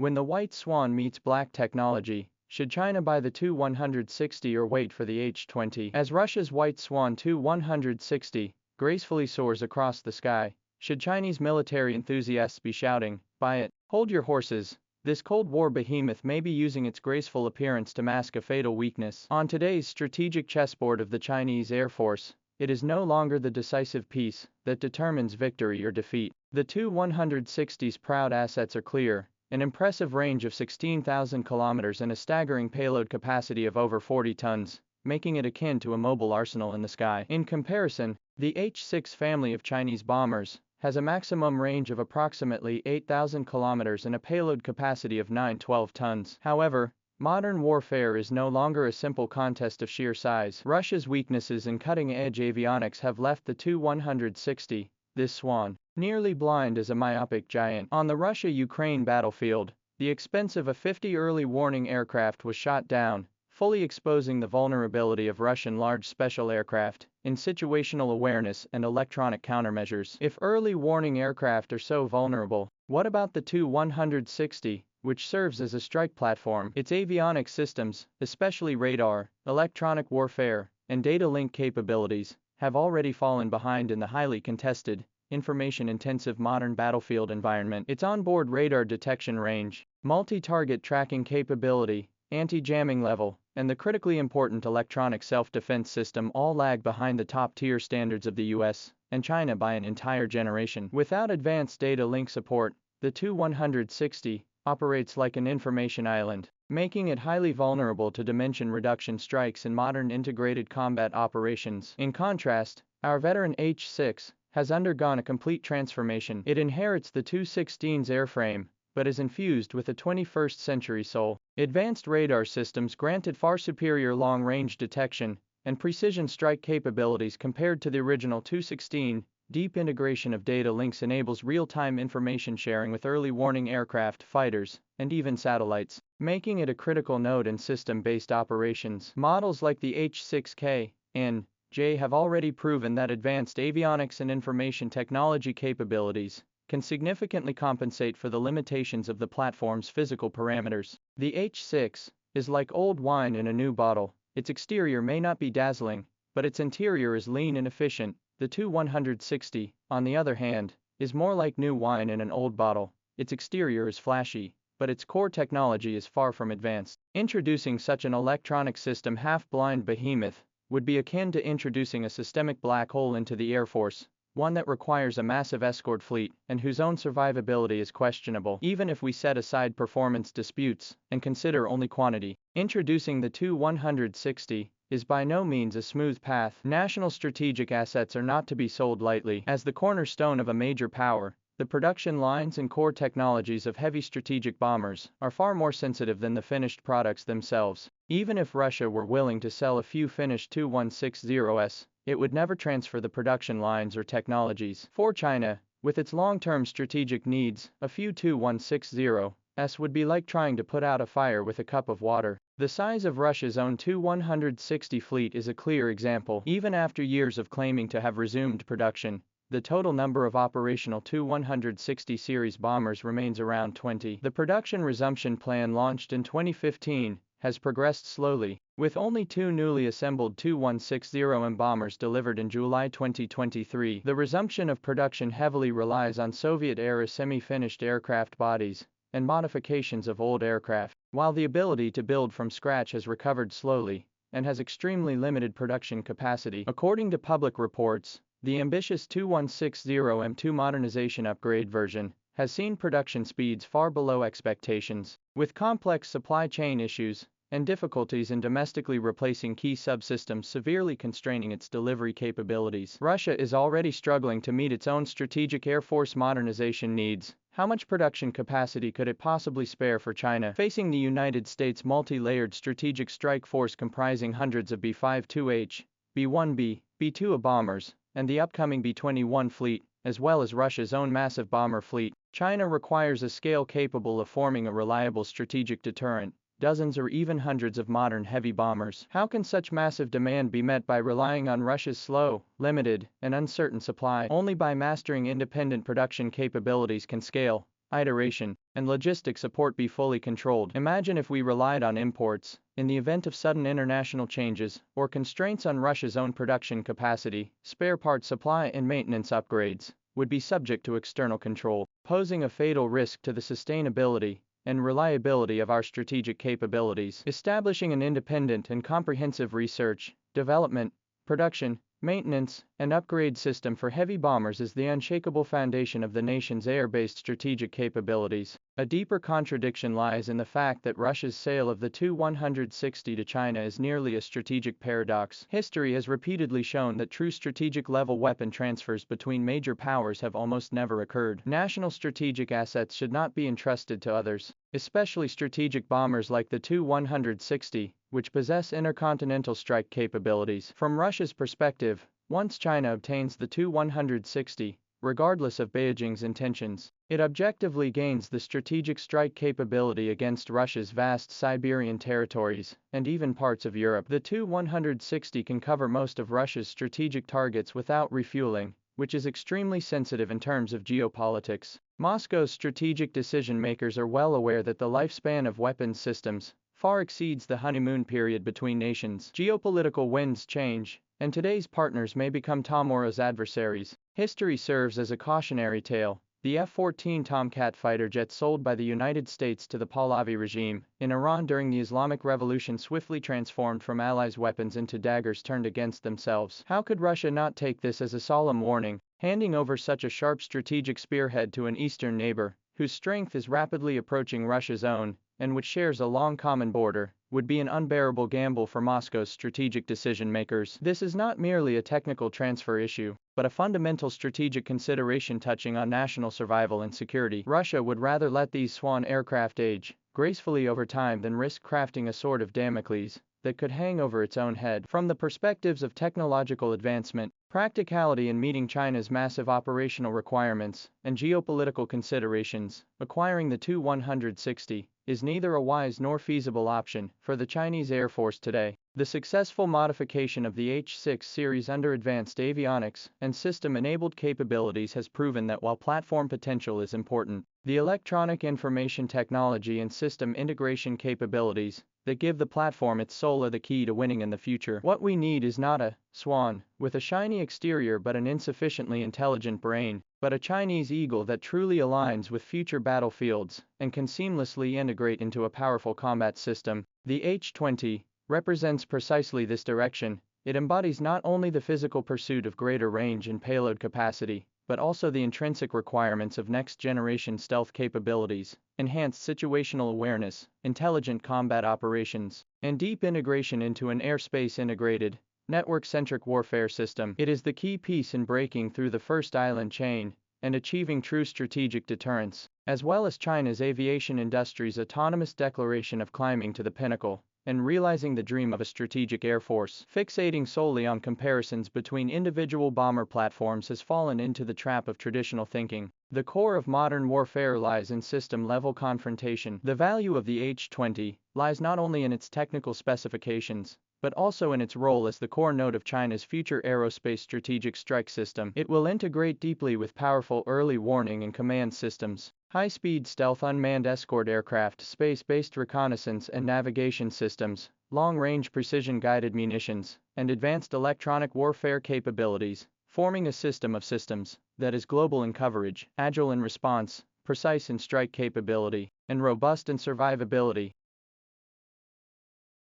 When the White Swan meets black technology, should China buy the Tu-160 or wait for the H-20? As Russia's White Swan Tu-160 gracefully soars across the sky, should Chinese military enthusiasts be shouting, "Buy it"? Hold your horses. This Cold War behemoth may be using its graceful appearance to mask a fatal weakness. On today's strategic chessboard of the Chinese Air Force, it is no longer the decisive piece that determines victory or defeat. The Tu-160's proud assets are clear: an impressive range of 16,000 kilometers and a staggering payload capacity of over 40 tons, making it akin to a mobile arsenal in the sky. In comparison, the H-6 family of Chinese bombers has a maximum range of approximately 8,000 kilometers and a payload capacity of 912 tons. However, modern warfare is no longer a simple contest of sheer size. Russia's weaknesses in cutting-edge avionics have left the Tu-160, this swan, nearly blind as a myopic giant. On the Russia-Ukraine battlefield, the expensive A-50 early warning aircraft was shot down, fully exposing the vulnerability of Russian large special aircraft in situational awareness and electronic countermeasures. If early warning aircraft are so vulnerable, what about the Tu-160, which serves as a strike platform? Its avionics systems, especially radar, electronic warfare, and data link capabilities, have already fallen behind in the highly contested, information-intensive modern battlefield environment. Its onboard radar detection range, multi-target tracking capability, anti-jamming level, and the critically important electronic self-defense system all lag behind the top-tier standards of the US and China by an entire generation. Without advanced data link support, the Tu-160 operates like an information island, making it highly vulnerable to dimension reduction strikes in modern integrated combat operations. In contrast, our veteran H-6 has undergone a complete transformation. It inherits the Tu-16's airframe, but is infused with a 21st century soul. Advanced radar systems granted far superior long-range detection and precision strike capabilities compared to the original Tu-16. Deep integration of data links enables real-time information sharing with early warning aircraft, fighters, and even satellites, making it a critical node in system-based operations. Models like the H-6K and J have already proven that advanced avionics and information technology capabilities can significantly compensate for the limitations of the platform's physical parameters. The H-6 is like old wine in a new bottle. Its exterior may not be dazzling, but its interior is lean and efficient. The Tu-160, on the other hand, is more like new wine in an old bottle. Its exterior is flashy, but its core technology is far from advanced. Introducing such an electronic system half-blind behemoth would be akin to introducing a systemic black hole into the Air Force, one that requires a massive escort fleet and whose own survivability is questionable. Even if we set aside performance disputes and consider only quantity, introducing the Tu-160 is by no means a smooth path. National strategic assets are not to be sold lightly. As the cornerstone of a major power, the production lines and core technologies of heavy strategic bombers are far more sensitive than the finished products themselves. Even if Russia were willing to sell a few finished Tu-160s, it would never transfer the production lines or technologies. For China, with its long-term strategic needs, a few Tu-160s would be like trying to put out a fire with a cup of water. The size of Russia's own Tu-160 fleet is a clear example. Even after years of claiming to have resumed production, the total number of operational Tu-160 series bombers remains around 20. The production resumption plan launched in 2015 has progressed slowly, with only 2 newly assembled Tu-160M bombers delivered in July 2023. The resumption of production heavily relies on Soviet-era semi-finished aircraft bodies and modifications of old aircraft, while the ability to build from scratch has recovered slowly and has extremely limited production capacity. According to public reports, the ambitious Tu-160M2 modernization upgrade version has seen production speeds far below expectations, with complex supply chain issues and difficulties in domestically replacing key subsystems severely constraining its delivery capabilities. Russia is already struggling to meet its own strategic Air Force modernization needs. How much production capacity could it possibly spare for China? Facing the United States' multi-layered strategic strike force comprising hundreds of B-52H, B-1B, B-2A bombers, and the upcoming B-21 fleet, as well as Russia's own massive bomber fleet, China requires a scale capable of forming a reliable strategic deterrent, dozens or even hundreds of modern heavy bombers. How can such massive demand be met by relying on Russia's slow, limited, and uncertain supply? Only by mastering independent production capabilities can scale iteration, and logistic support be fully controlled. Imagine if we relied on imports. In the event of sudden international changes or constraints on Russia's own production capacity, spare part supply and maintenance upgrades would be subject to external control, posing a fatal risk to the sustainability and reliability of our strategic capabilities. Establishing an independent and comprehensive research, development, production, maintenance, and upgrade system for heavy bombers is the unshakable foundation of the nation's air-based strategic capabilities. A deeper contradiction lies in the fact that Russia's sale of the Tu-160 to China is nearly a strategic paradox. History has repeatedly shown that true strategic-level weapon transfers between major powers have almost never occurred. National strategic assets should not be entrusted to others, especially strategic bombers like the Tu-160, which possess intercontinental strike capabilities. From Russia's perspective, once China obtains the Tu-160, regardless of Beijing's intentions, it objectively gains the strategic strike capability against Russia's vast Siberian territories, and even parts of Europe. The Tu-160 can cover most of Russia's strategic targets without refueling, which is extremely sensitive in terms of geopolitics. Moscow's strategic decision-makers are well aware that the lifespan of weapons systems far exceeds the honeymoon period between nations. Geopolitical winds change, and today's partners may become tomorrow's adversaries. History serves as a cautionary tale. The F-14 Tomcat fighter jet sold by the United States to the Pahlavi regime in Iran during the Islamic Revolution swiftly transformed from Allies' weapons into daggers turned against themselves. How could Russia not take this as a solemn warning, handing over such a sharp strategic spearhead to an eastern neighbor, whose strength is rapidly approaching Russia's own, and which shares a long common border, would be an unbearable gamble for Moscow's strategic decision-makers. This is not merely a technical transfer issue, but a fundamental strategic consideration touching on national survival and security. Russia would rather let these Swan aircraft age gracefully over time than risk crafting a sword of Damocles that could hang over its own head. From the perspectives of technological advancement, practicality in meeting China's massive operational requirements, and geopolitical considerations, acquiring the Tu-160 is neither a wise nor feasible option for the Chinese Air Force today. The successful modification of the H-6 series under advanced avionics and system-enabled capabilities has proven that while platform potential is important, the electronic information technology and system integration capabilities that give the platform its soul are the key to winning in the future. What we need is not a swan with a shiny exterior but an insufficiently intelligent brain, but a Chinese eagle that truly aligns with future battlefields and can seamlessly integrate into a powerful combat system. The H-20 represents precisely this direction. It embodies not only the physical pursuit of greater range and payload capacity, but also the intrinsic requirements of next-generation stealth capabilities, enhanced situational awareness, intelligent combat operations, and deep integration into an airspace integrated, network-centric warfare system. It is the key piece in breaking through the first island chain and achieving true strategic deterrence, as well as China's aviation industry's autonomous declaration of climbing to the pinnacle and realizing the dream of a strategic air force. Fixating solely on comparisons between individual bomber platforms has fallen into the trap of traditional thinking. The core of modern warfare lies in system-level confrontation. The value of the H-20 lies not only in its technical specifications, but also in its role as the core node of China's future aerospace strategic strike system. It will integrate deeply with powerful early warning and command systems, high-speed stealth unmanned escort aircraft, space-based reconnaissance and navigation systems, long-range precision-guided munitions, and advanced electronic warfare capabilities, forming a system of systems that is global in coverage, agile in response, precise in strike capability, and robust in survivability.